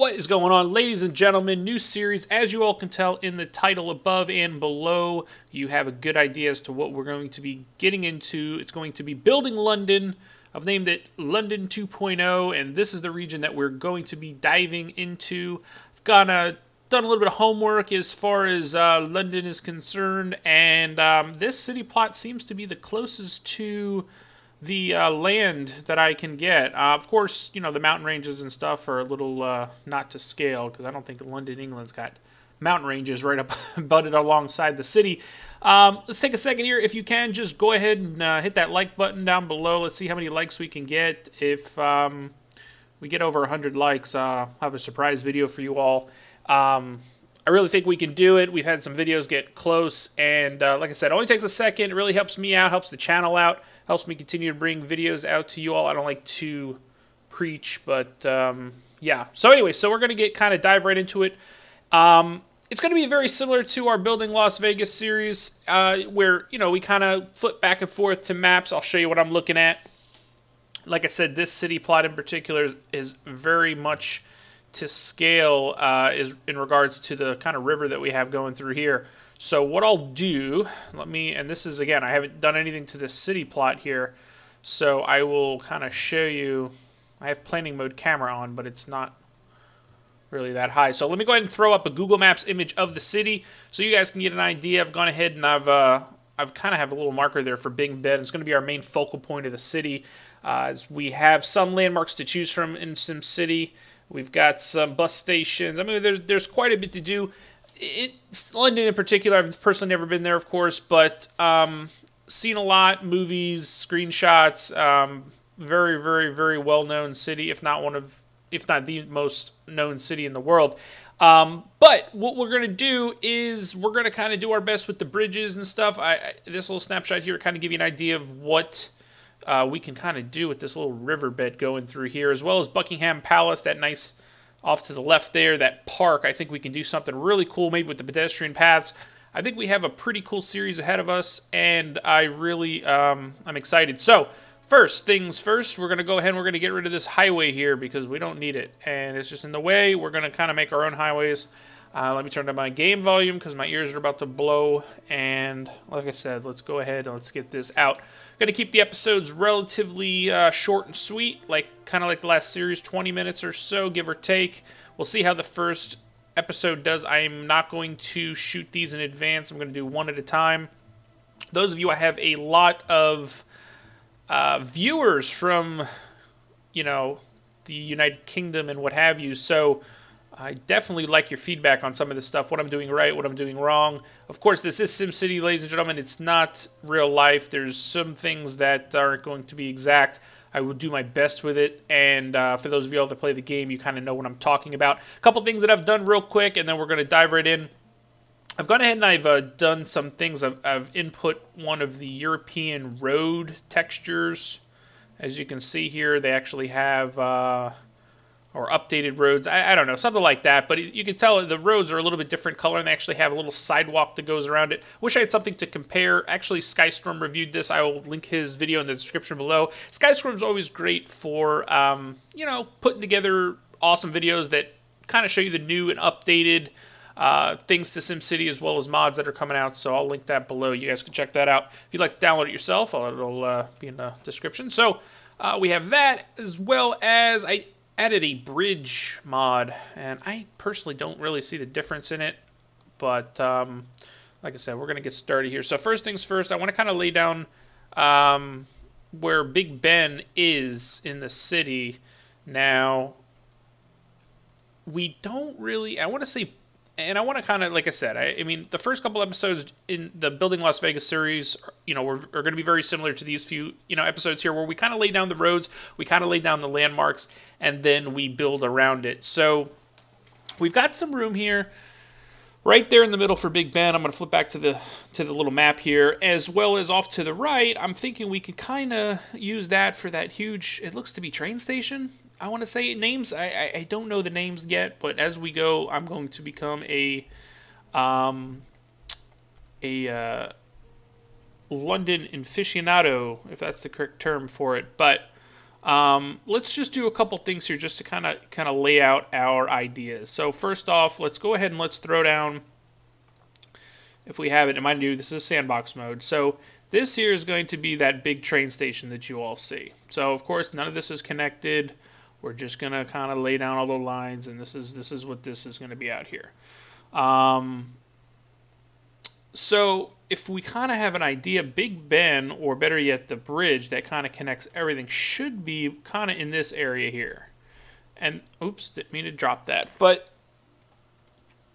What is going on, ladies and gentlemen? New series. As you all can tell in the title above and below, you have a good idea as to what we're going to be getting into. It's going to be Building London. I've named it London 2.0, and this is the region that we're going to be diving into. I've done a little bit of homework as far as London is concerned, and this city plot seems to be the closest to the land that I can get. Of course, you know, the mountain ranges and stuff are a little not to scale, because I don't think London, England's got mountain ranges right up butted alongside the city. Let's take a second here. If you can, just go ahead and hit that like button down below. Let's see how many likes we can get. If we get over 100 likes, I'll have a surprise video for you all. I really think we can do it. We've had some videos get close, and like I said, it only takes a second. It really helps me out, helps the channel out, helps me continue to bring videos out to you all. I don't like to preach, but yeah. So anyway, so we're going to kind of dive right into it. It's going to be very similar to our Building Las Vegas series, where, you know, we kind of flip back and forth to maps. I'll show you what I'm looking at. Like I said, this city plot in particular is very much to scale is in regards to the kind of river that we have going through here. So what I'll do, and this is, again, I haven't done anything to this city plot here, so I will kind of show you. I have planning mode camera on, but it's not really that high. So let me go ahead and throw up a Google Maps image of the city so you guys can get an idea. I've gone ahead and I've kind of have a little marker there for Big Ben. It's going to be our main focal point of the city, as we have some landmarks to choose from in Simcity. We've got some bus stations. I mean, there's quite a bit to do. London in particular, I've personally never been there, of course, but seen a lot, movies, screenshots. Very, very, very well-known city, if not the most known city in the world. But what we're going to do is we're going to kind of do our best with the bridges and stuff. This little snapshot here kind of give you an idea of what we can kind of do with this little riverbed going through here, as well as Buckingham Palace, that nice off to the left there, that park. I think we can do something really cool, maybe with the pedestrian paths. I think we have a pretty cool series ahead of us, and I really, I'm excited. So, first things first, we're going to go ahead and we're going to get rid of this highway here because we don't need it, and it's just in the way. We're going to kind of make our own highways. Let me turn down my game volume because my ears are about to blow. And like I said, let's go ahead and let's get this out. Going to keep the episodes relatively short and sweet, kind of like the last series, 20 minutes or so, give or take. We'll see how the first episode does. I'm not going to shoot these in advance. I'm going to do one at a time. Those of you, I have a lot of viewers from, you know, the United Kingdom and what have you, so I definitely like your feedback on some of this stuff, what I'm doing right, what I'm doing wrong. Of course, this is SimCity, ladies and gentlemen. It's not real life. There's some things that aren't going to be exact. I will do my best with it, and for those of you all that play the game, you kind of know what I'm talking about. A couple things that I've done real quick, and then we're going to dive right in. I've gone ahead and I've done some things. I've input one of the European road textures. As you can see here, they actually have or updated roads. I don't know, something like that. But you can tell the roads are a little bit different color, and they actually have a little sidewalk that goes around it. Wish I had something to compare. Actually, Skye Storme reviewed this. I will link his video in the description below. Skye Storme's always great for, you know, putting together awesome videos that kind of show you the new and updated things to SimCity, as well as mods that are coming out. So I'll link that below. You guys can check that out. If you'd like to download it yourself, it'll be in the description. So we have that, as well as I added a bridge mod, and I personally don't really see the difference in it, but like I said, we're going to get started here. So first things first, I want to kind of lay down where Big Ben is in the city. Now, we don't really, I want to say, and I want to kind of, like I said, I mean, the first couple episodes in the Building Las Vegas series, you know, are going to be very similar to these few, you know, episodes here, where we kind of lay down the roads, we kind of lay down the landmarks, and then we build around it. So we've got some room here, right there in the middle for Big Ben. I'm going to flip back to the little map here, as well as off to the right. I'm thinking we could kind of use that for that huge, it looks to be train station. I want to say names. I don't know the names yet, but as we go, I'm going to become a London aficionado, if that's the correct term for it. But Let's just do a couple things here just to kind of lay out our ideas. So first off, let's go ahead and let's throw down, if we have it, mind you, this is sandbox mode. So this here is going to be that big train station that you all see. So of course none of this is connected. We're just gonna kind of lay down all the lines, and this is what this is going to be out here. So if we kind of have an idea, Big Ben, or better yet, the bridge that kind of connects everything, should be kind of in this area here. And, oops, didn't mean to drop that. But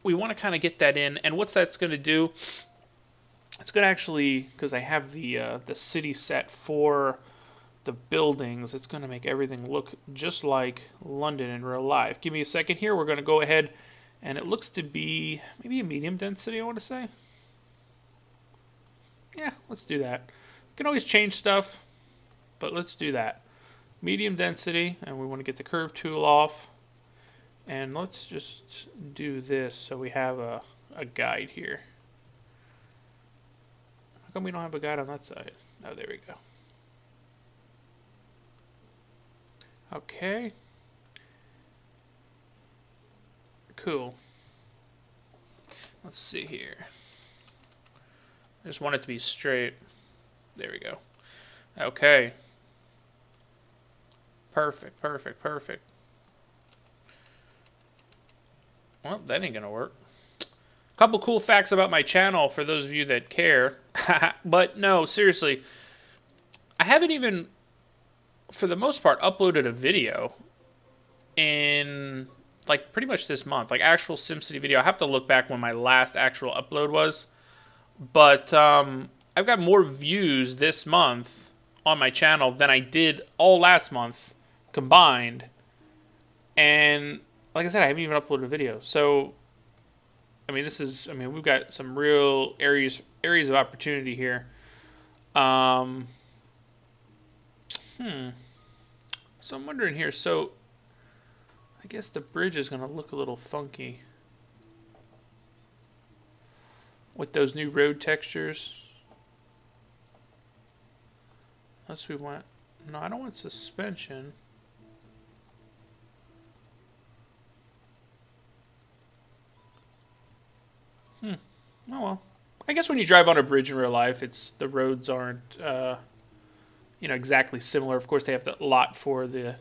we want to kind of get that in. And what's that's going to do, it's going to actually, because I have the city set for the buildings, it's going to make everything look just like London in real life. Give me a second here. We're going to go ahead, and it looks to be maybe a medium density, I want to say. Yeah, let's do that. You can always change stuff, but let's do that. Medium density, and we want to get the curve tool off. And let's just do this so we have a guide here. How come we don't have a guide on that side? Oh, there we go. Okay. Cool. Let's see here. I just want it to be straight. There we go. Okay. Perfect, perfect, perfect. Well, that ain't gonna work. A couple cool facts about my channel for those of you that care. But no, seriously. I haven't even, for the most part, uploaded a video in, like, pretty much this month. Like, actual Simcity video. I have to look back when my last actual upload was. But I've got more views this month on my channel than I did all last month combined. And like I said, I haven't even uploaded a video. So, I mean, we've got some real areas of opportunity here. So I'm wondering here. So, I guess the bridge is going to look a little funky with those new road textures. Unless we want... No, I don't want suspension. Oh well. I guess when you drive on a bridge in real life, the roads aren't exactly similar. Of course, they have to lot for the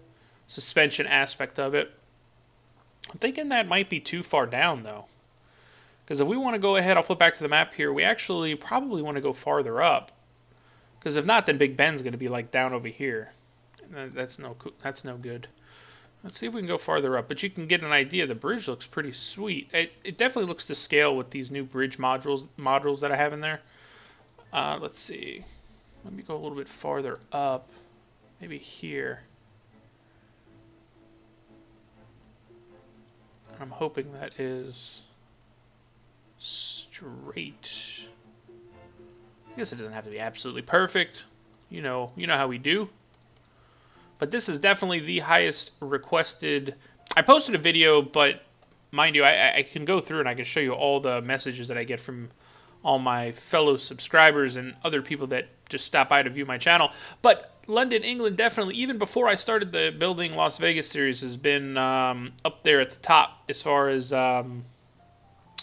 suspension aspect of it. I'm thinking that might be too far down, though. Because if we want to go ahead, I'll flip back to the map here. We actually probably want to go farther up. Because if not, then Big Ben's going to be like down over here. That's no good. Let's see if we can go farther up. But you can get an idea. The bridge looks pretty sweet. It definitely looks to scale with these new bridge modules that I have in there. Let's see. Let me go a little bit farther up. Maybe here. I'm hoping that is straight. I guess it doesn't have to be absolutely perfect. You know how we do. But this is definitely the highest requested. I posted a video, but mind you, I can go through and I can show you all the messages that I get from all my fellow subscribers and other people that just stop by to view my channel. But London, England, definitely, even before I started the Building Las Vegas series, has been up there at the top as far as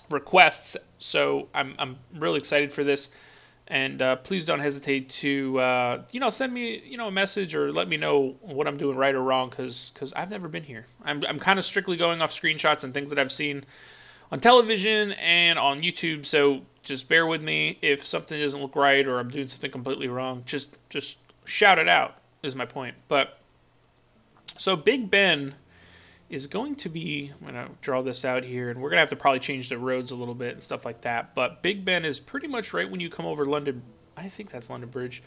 requests. So I'm really excited for this. And please don't hesitate to, send me, a message or let me know what I'm doing right or wrong, because I've never been here. I'm kind of strictly going off screenshots and things that I've seen on television and on YouTube. So just bear with me if something doesn't look right or I'm doing something completely wrong. Just shout it out is my point. But so Big Ben is going to be, I'm going to draw this out here, and we're going to have to probably change the roads a little bit and stuff like that. But Big Ben is pretty much right when you come over London. I think that's London Bridge.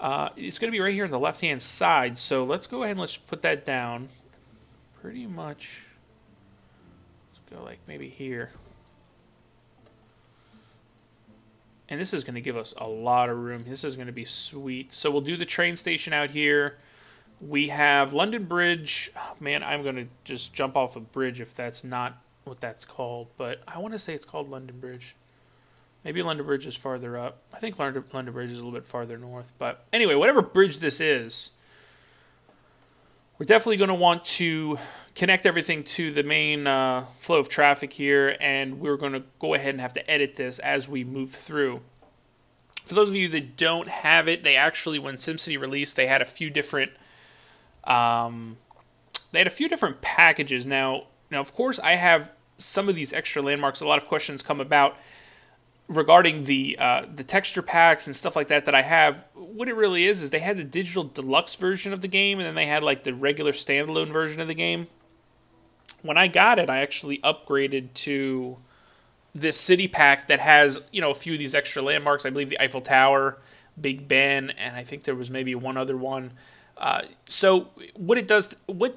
It's going to be right here on the left-hand side. So let's go ahead and let's put that down. Pretty much. Let's go like maybe here. And this is going to give us a lot of room. This is going to be sweet. So we'll do the train station out here. We have London Bridge. Oh, man, I'm going to just jump off a bridge if that's not what that's called. But I want to say it's called London Bridge. Maybe London Bridge is farther up. I think London Bridge is a little bit farther north. But anyway, whatever bridge this is, We're definitely going to want to connect everything to the main flow of traffic here, and we're going to go ahead and have to edit this as we move through. For those of you that don't have it, they actually, when SimCity released, they had a few different packages. Now, of course, I have some of these extra landmarks. A lot of questions come about regarding the texture packs and stuff like that I have. What it really is they had the digital deluxe version of the game, and then they had like the regular standalone version of the game. When I got it, I actually upgraded to this city pack that has, a few of these extra landmarks. I believe the Eiffel Tower, Big Ben, and I think there was maybe one other one. So what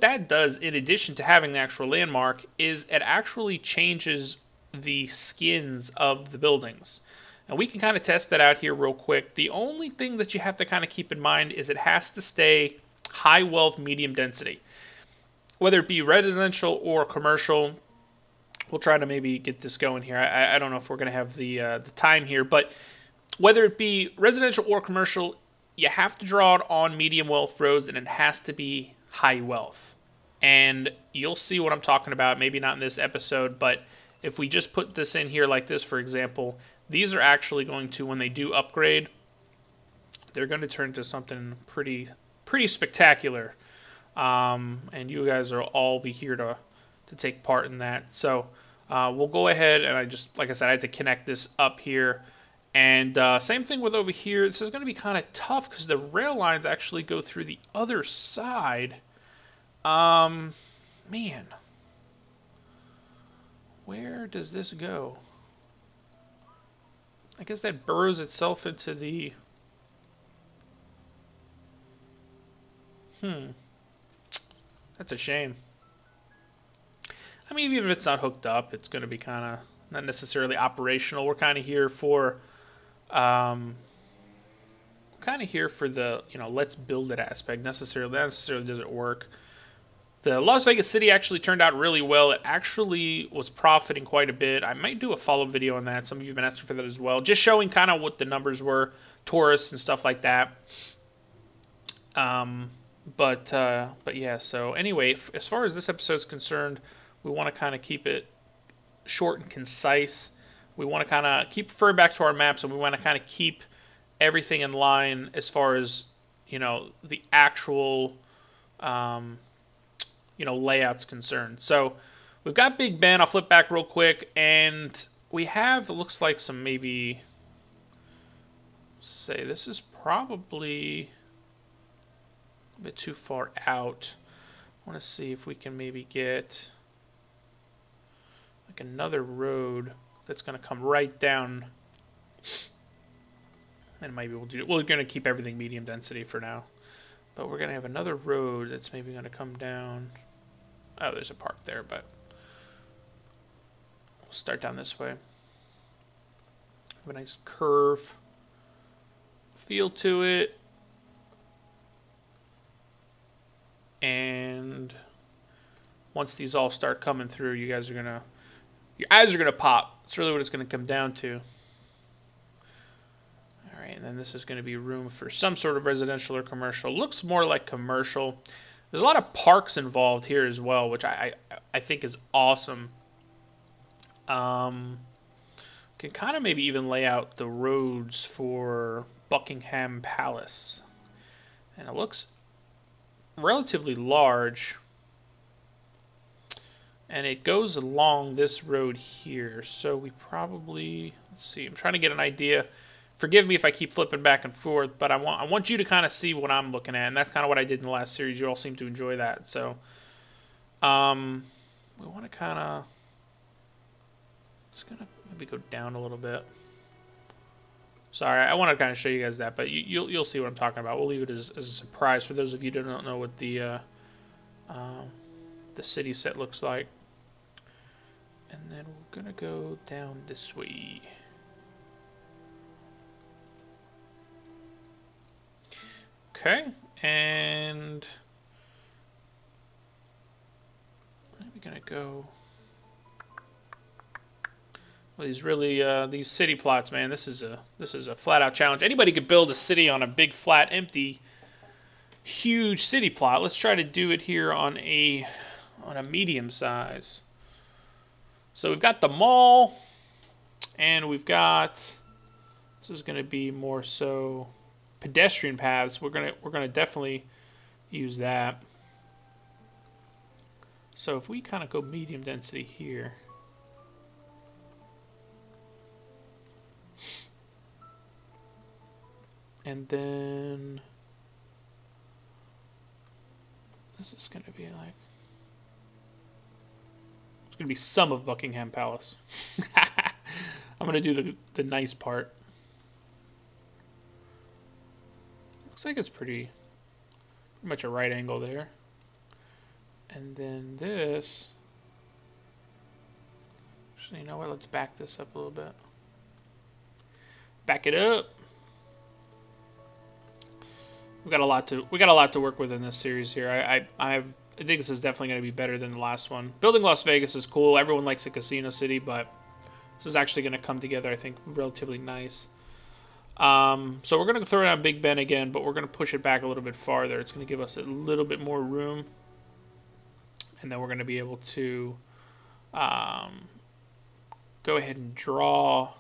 that does, in addition to having the actual landmark, is it actually changes the skins of the buildings. And we can kind of test that out here real quick. The only thing that you have to kind of keep in mind is it has to stay high wealth, medium density. Whether it be residential or commercial, we'll try to maybe get this going here. I don't know if we're going to have the time here, but whether it be residential or commercial, you have to draw it on medium wealth roads, and it has to be high wealth. And you'll see what I'm talking about, maybe not in this episode, but if we just put this in here like this, for example, these are actually going to, when they do upgrade, they're going to turn into something pretty spectacular. And you guys will all be here to take part in that. So we'll go ahead, and like I said, I had to connect this up here. And same thing with over here. This is going to be kind of tough because the rail lines actually go through the other side. Man. Where does this go? I guess that burrows itself into the... That's a shame. I mean, even if it's not hooked up, it's going to be kind of not necessarily operational. We're kind of here for... the, let's build it aspect. Not necessarily does it work. The Las Vegas City actually turned out really well. It actually was profiting quite a bit. I might do a follow-up video on that. Some of you have been asking for that as well. Just showing kind of what the numbers were, tourists and stuff like that. But yeah, so anyway, as far as this episode is concerned, we want to kind of keep it short and concise. We want to kind of keep referring back to our maps, and we want to kind of keep everything in line as far as, the actual... layout's concerned. So we've got Big Ben. I'll flip back real quick, and we have, it looks like some maybe, say this is probably a bit too far out. I want to see if we can maybe get like another road that's going to come right down, and maybe we're going to keep everything medium density for now, but we're going to have another road that's maybe going to come down. Oh, there's a park there, but we'll start down this way. Have a nice curve feel to it. And once these all start coming through, your eyes are gonna pop. That's really what it's gonna come down to. All right, and then this is gonna be room for some sort of residential or commercial. Looks more like commercial. There's a lot of parks involved here as well, which I think is awesome. Can kind of maybe even lay out the roads for Buckingham Palace. And it looks relatively large. And it goes along this road here. So we probably, let's see, I'm trying to get an idea. Forgive me if I keep flipping back and forth, but I want you to kind of see what I'm looking at, and that's kind of what I did in the last series. You all seem to enjoy that. So we want to kind of, it's going to maybe go down a little bit. Sorry, I want to kind of show you guys that, but you'll see what I'm talking about. We'll leave it as a surprise for those of you who don't know what the city set looks like. And then we're going to go down this way. Okay, and we're gonna go. Well, these city plots, man. This is a flat out challenge. Anybody could build a city on a big, flat, empty, huge city plot. Let's try to do it here on a medium size. So we've got the mall, and we've got, this is going to be more so pedestrian paths. We're gonna definitely use that. So if we kind of go medium density here, and then this is going to be like, it's going to be some of Buckingham Palace. I'm going to do the nice part. Looks like it's pretty much a right angle there. And then this, actually, you know what? Let's back this up a little bit. Back it up. We got a lot to work with in this series here. I think this is definitely going to be better than the last one. Building Las Vegas is cool. Everyone likes a casino city, but this is actually going to come together, I think, relatively nice. So we're going to throw down Big Ben again, but we're going to push it back a little bit farther. It's going to give us a little bit more room. And then we're going to be able to go ahead and draw.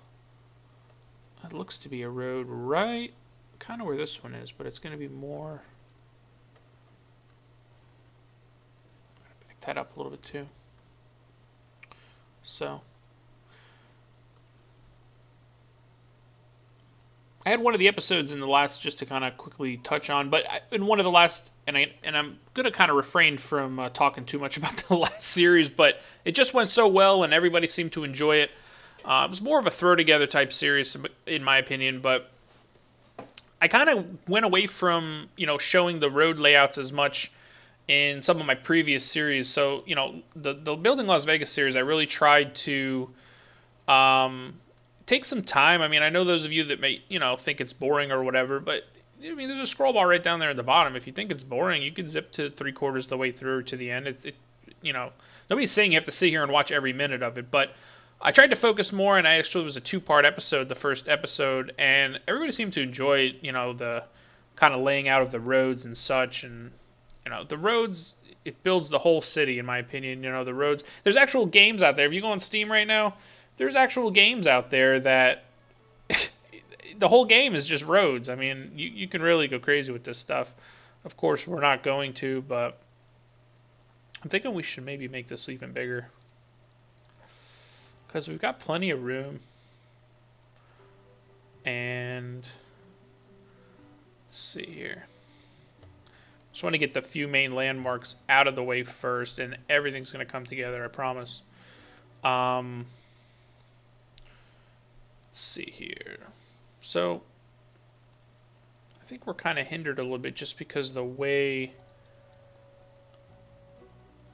It looks to be a road right kind of where this one is, but it's going to be more. I'm going to back that up a little bit too. So I had one of the episodes in the last, just to kind of quickly touch on, but in one of the last, and I'm going to kind of refrain from talking too much about the last series, but it just went so well and everybody seemed to enjoy it. It was more of a throw together type series, in my opinion, but I kind of went away from, showing the road layouts as much in some of my previous series. So, the Building Las Vegas series, I really tried to take some time. I mean, I know those of you that may, think it's boring or whatever, but I mean, there's a scroll bar right down there at the bottom. If you think it's boring, you can zip to 3/4 of the way through to the end. Nobody's saying you have to sit here and watch every minute of it, but I tried to focus more, and it was a 2-part episode, the first episode, and everybody seemed to enjoy, the kind of laying out of the roads and such, and, the roads, it builds the whole city, in my opinion, the roads. There's actual games out there. If you go on Steam right now, there's actual games out there that the whole game is just roads. I mean, you can really go crazy with this stuff. Of course, we're not going to, but I'm thinking we should maybe make this even bigger, because we've got plenty of room. And let's see here. Just want to get the few main landmarks out of the way first, and everything's going to come together, I promise. Let's see here. So I think we're kind of hindered a little bit just because the way,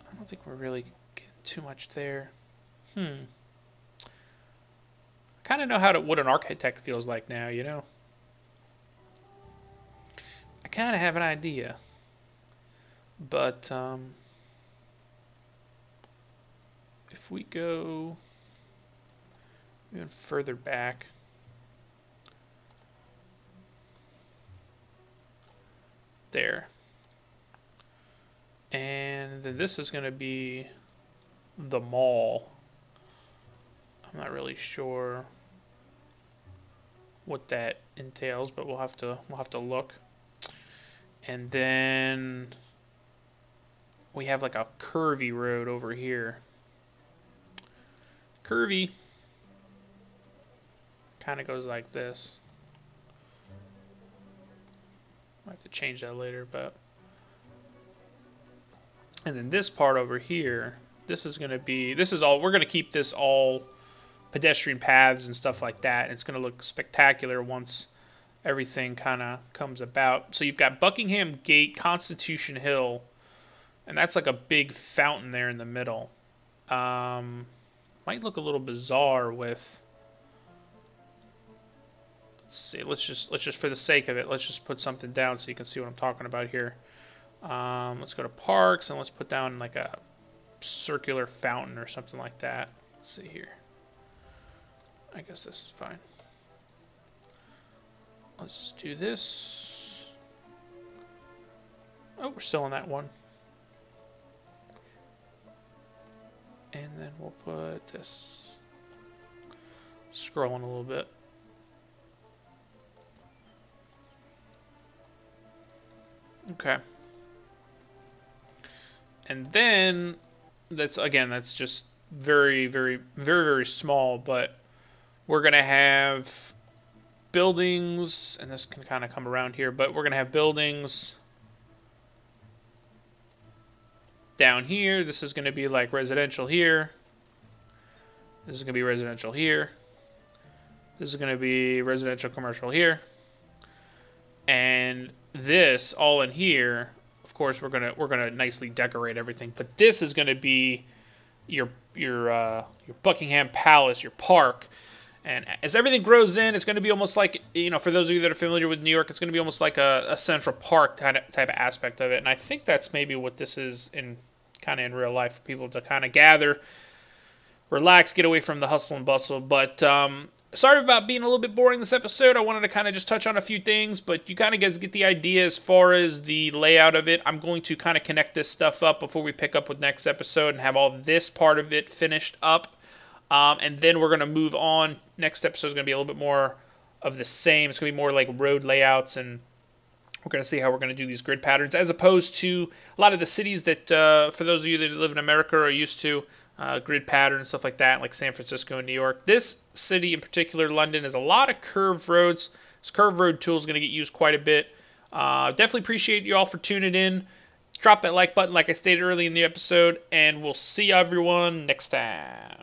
I don't think we're really getting too much there. I kind of know what an architect feels like now, I kind of have an idea. But if we go even further back, there. And then this is going to be the mall. I'm not really sure what that entails, but we'll have to look. And then we have like a curvy road over here. Curvy kind of goes like this. I have to change that later, but. And then this part over here, this is all, we're going to keep this all pedestrian paths and stuff like that. It's going to look spectacular once everything kind of comes about. So you've got Buckingham Gate, Constitution Hill, and that's like a big fountain there in the middle. Might look a little bizarre with, let's see, let's just for the sake of it, let's just put something down so you can see what I'm talking about here. Let's go to parks and let's put down like a circular fountain or something like that. Let's see here. I guess this is fine. Let's just do this. Oh, we're still on that one. And then we'll put this. Scrolling a little bit. Okay. And then that's just very, very, very, very small, but we're going to have buildings, and this can kind of come around here, but we're going to have buildings down here. This is going to be like residential here. This is going to be residential here. This is going to be residential commercial here. And this all in here, of course, we're gonna nicely decorate everything. But this is going to be your Buckingham Palace, your park. And as everything grows in, it's going to be almost like, you know, for those of you that are familiar with New York, it's going to be almost like a Central Park type of aspect of it. And I think that's maybe what this is in real life, for people to kind of gather, relax, get away from the hustle and bustle. But sorry about being a little bit boring this episode. I wanted to kind of just touch on a few things, but you kind of guys get the idea as far as the layout of it. I'm going to kind of connect this stuff up before we pick up with next episode and have all this part of it finished up. And then we're going to move on. Next episode is going to be a little bit more of the same. It's going to be more like road layouts, and we're going to see how we're going to do these grid patterns, as opposed to a lot of the cities that, for those of you that live in America, are used to grid pattern and stuff like that, like San Francisco and New York. This city in particular, London, has a lot of curved roads. This curved road tool is going to get used quite a bit. Definitely appreciate you all for tuning in. Drop that like button like I stated early in the episode, and we'll see everyone next time.